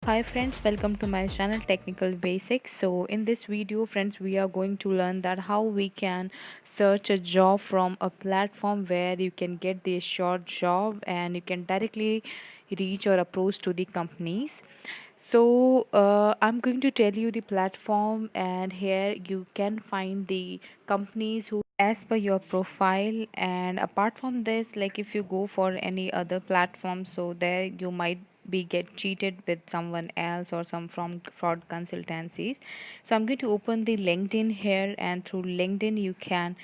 Hi friends, welcome to my channel Technical Basics. So in this video friends, we are going to learn that how we can search a job from a platform where you can get the short job and you can directly reach or approach to the companies. So I'm going to tell you the platform, and here you can find the companies who as per your profile. And apart from this, like if you go for any other platform, so there you might be get cheated with someone else or some from fraud consultancies. So I'm going to open the LinkedIn here, and through LinkedIn you can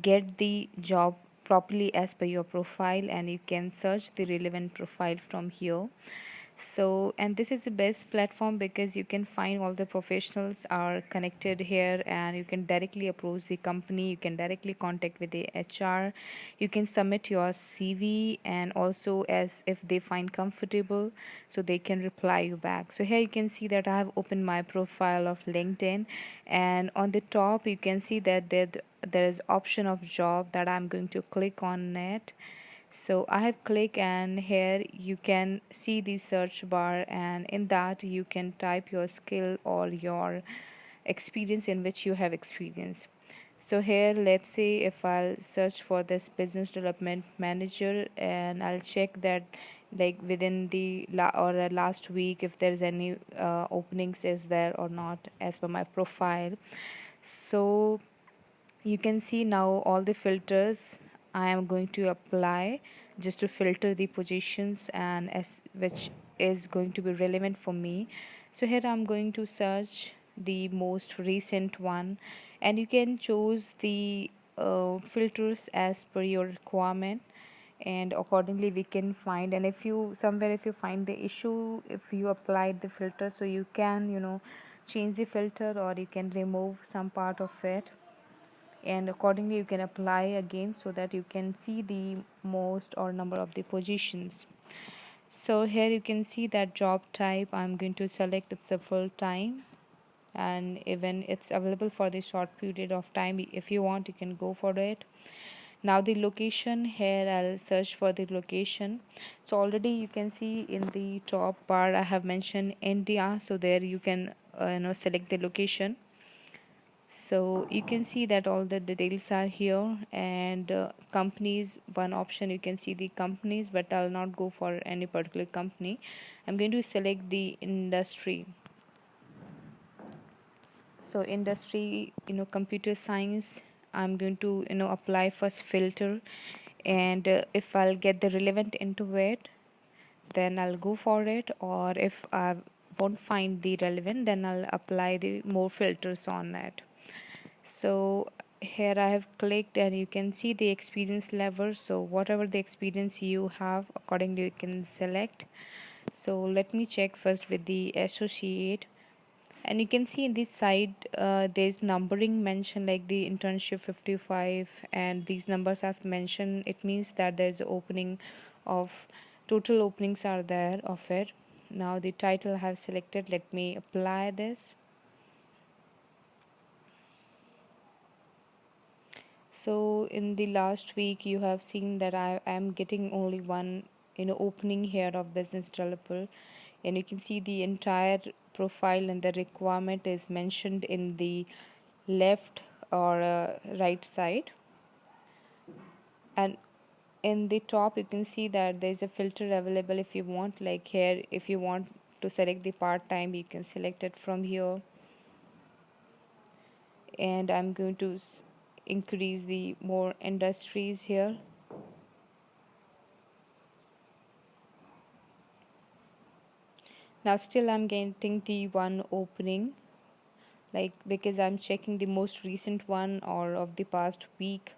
get the job properly as per your profile, and you can search the relevant profile from here. So, and this is the best platform because you can find all the professionals are connected here, and you can directly approach the company, you can directly contact with the HR, you can submit your CV, and also as if they find comfortable, so they can reply you back. So here you can see that I have opened my profile of LinkedIn, and on the top you can see that there is option of job that I'm going to click on it. So I have clicked, and here you can see the search bar, and in that you can type your skill or your experience in which you have experience. So here let's say if I'll search for this business development manager, and I'll check that like within the last week if there's any openings is there or not as per my profile. So you can see now all the filters I am going to apply just to filter the positions and as which is going to be relevant for me. So here I'm going to search the most recent one, and you can choose the filters as per your requirement, and accordingly we can find. And if you somewhere if you find the issue, if you applied the filter, so you can change the filter or you can remove some part of it, and accordingly you can apply again so that you can see the most or number of the positions. So here you can see that job type I'm going to select, it's a full time, and even it's available for the short period of time. If you want, you can go for it. Now the location, here I'll search for the location. So already you can see in the top bar I have mentioned India, so there you can select the location. So you can see that all the details are here, and companies, one option you can see the companies, but I'll not go for any particular company. I'm going to select the industry. So industry, computer science, I'm going to apply first filter, and if I'll get the relevant into it, then I'll go for it, or if I won't find the relevant, then I'll apply the more filters on it. So here I have clicked, and you can see the experience level. So whatever the experience you have, accordingly you can select. So let me check first with the associate, and you can see in this side there's numbering mentioned like the internship 55, and these numbers I've mentioned, it means that there's opening of total openings are there of it. Now the title I have selected, let me apply this. So in the last week you have seen that I am getting only one opening here of business developer, and you can see the entire profile and the requirement is mentioned in the left or right side. And in the top you can see that there is a filter available. If you want, like here, if you want to select the part time, you can select it from here. And I'm going to increase the more industries here. Now still I'm getting the one opening, like because I'm checking the most recent one or of the past week.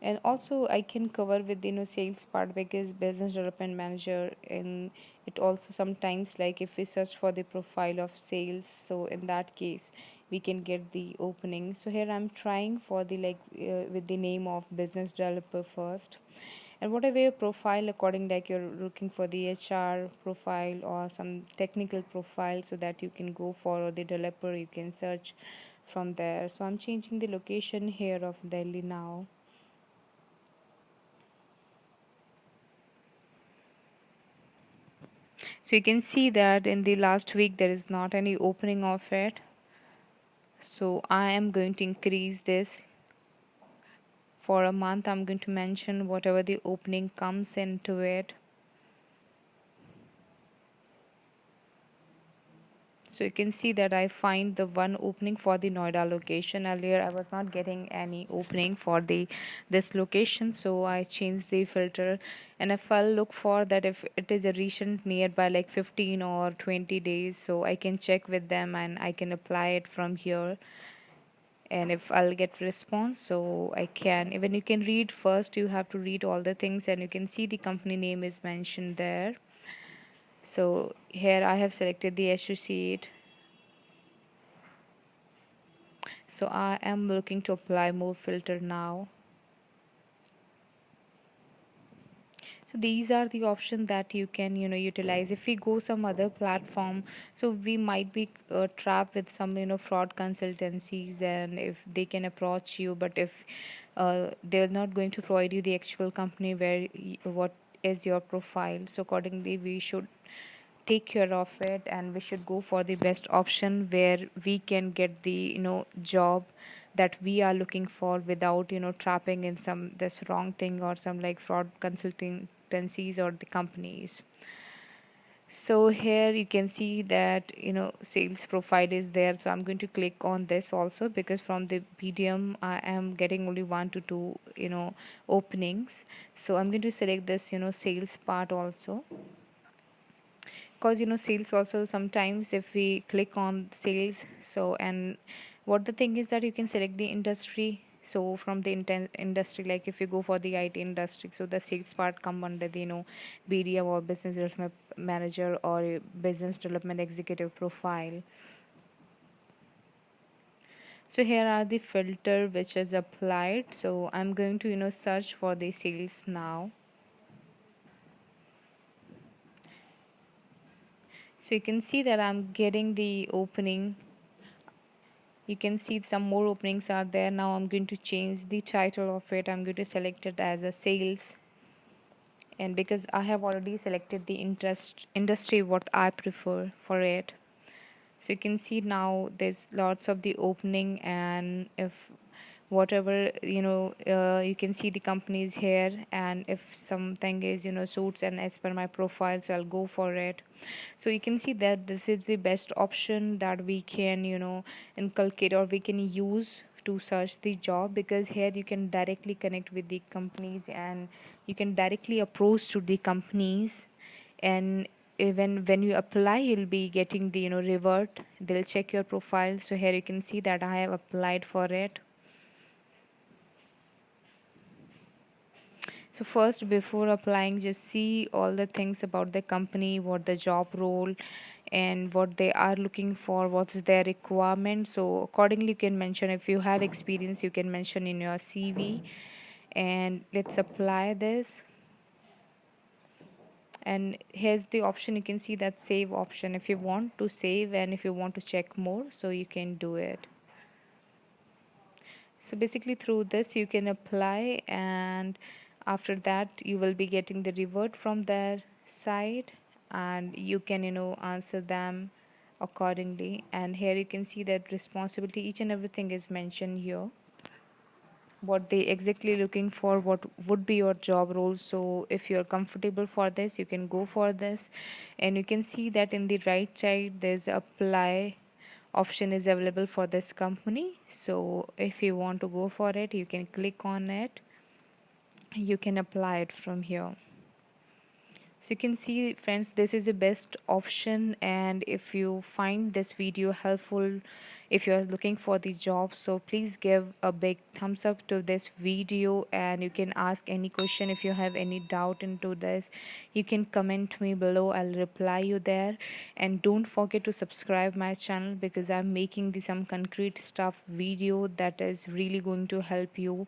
And also I can cover with sales part, because business development manager, and it also sometimes like if we search for the profile of sales, so in that case we can get the opening. So here I'm trying for the with the name of business developer first, and whatever your profile according, like you're looking for the HR profile or some technical profile, so that you can go for the developer, you can search from there. So I'm changing the location here of Delhi now. So you can see that in the last week there is not any opening of it. So I am going to increase this for a month. I'm going to mention whatever the opening comes into it. So you can see that I find the one opening for the Noida location. Earlier I was not getting any opening for the this location, so I changed the filter. And if I'll look for that, if it is a recent nearby like 15 or 20 days, so I can check with them and I can apply it from here. And if I'll get response, so I can, even you can read first, you have to read all the things, and you can see the company name is mentioned there. So here I have selected the associate. So I am looking to apply more filter now. So these are the options that you can utilize. If we go some other platform, so we might be trapped with some fraud consultancies, and if they can approach you, but if they're not going to provide you the actual company where what is your profile, so accordingly we should take care of it, and we should go for the best option where we can get the job that we are looking for without trapping in some this wrong thing or some like fraud consulting agencies or the companies. So here you can see that sales profile is there, so I'm going to click on this also, because from the BDM I am getting only 1 to 2 openings. So I'm going to select this sales part also, because sales also sometimes if we click on sales, so and what the thing is that you can select the industry. So from the industry, like if you go for the IT industry, so the sales part come under the BDM or business development manager or business development executive profile. So here are the filter which is applied. So I'm going to search for the sales now. So you can see that I'm getting the opening. You can see some more openings are there. Now I'm going to change the title of it. I'm going to select it as a sales, and because I have already selected the interest industry what I prefer for it. So you can see now there's lots of the opening, and if whatever you can see the companies here, and if something is suits and as per my profile, so I'll go for it. So you can see that this is the best option that we can inculcate or we can use to search the job, because here you can directly connect with the companies and you can directly approach to the companies. And even when you apply, you'll be getting the revert, they'll check your profile. So here you can see that I have applied for it. So first, before applying, just see all the things about the company, what the job role and what they are looking for, what's their requirement. So accordingly you can mention, if you have experience you can mention in your CV. And let's apply this. And here's the option, you can see that save option, if you want to save and if you want to check more, so you can do it. So basically through this you can apply, and after that you will be getting the revert from their side, and you can answer them accordingly. And here you can see that responsibility, each and everything is mentioned here, what they exactly looking for, what would be your job role. So if you're comfortable for this, you can go for this. And you can see that in the right side there's apply option is available for this company. So if you want to go for it, you can click on it, you can apply it from here. So you can see friends, this is the best option. And if you find this video helpful, if you are looking for the job, so please give a big thumbs up to this video, and you can ask any question. If you have any doubt into this, you can comment me below, I'll reply you there. And don't forget to subscribe my channel, because I'm making the some concrete stuff video that is really going to help you.